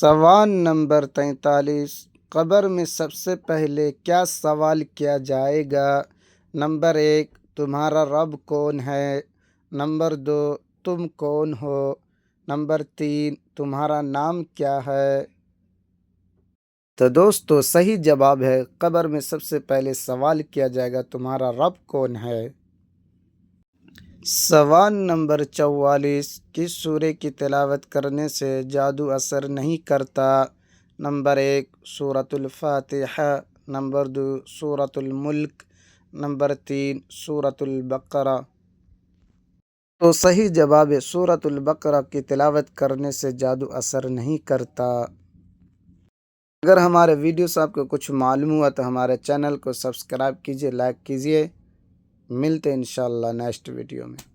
سوال نمبر 43، قبر میں سب سے پہلے کیا سوال کیا جائے گا؟ نمبر 1، تمہارا رب کون ہے؟ نمبر 2، تم کون ہو؟ نمبر 3، تمہارا نام کیا ہے؟ تو دوستو صحیح جواب ہے، قبر میں سب سے پہلے سوال کیا جائے گا تمہارا رب کون ہے؟ سوال نمبر 44، کس سورہ کی تلاوت کرنے سے جادو اثر نہیں کرتا؟ نمبر 1، سورۃ الفاتحہ، نمبر 2، سورۃ الملک، نمبر 3، سورۃ البقرہ۔ تو صحیح جواب ہے سورۃ البقرہ کی تلاوت کرنے سے جادو اثر نہیں کرتا۔ اگر ہمارے ویڈیو سے آپ کو کچھ معلوم ہوا تو ہمارے چینل کو سبسکرائب کیجیے، لائک کیجیے۔ ملتے ہیں انشاءاللہ نیکسٹ ویڈیو میں۔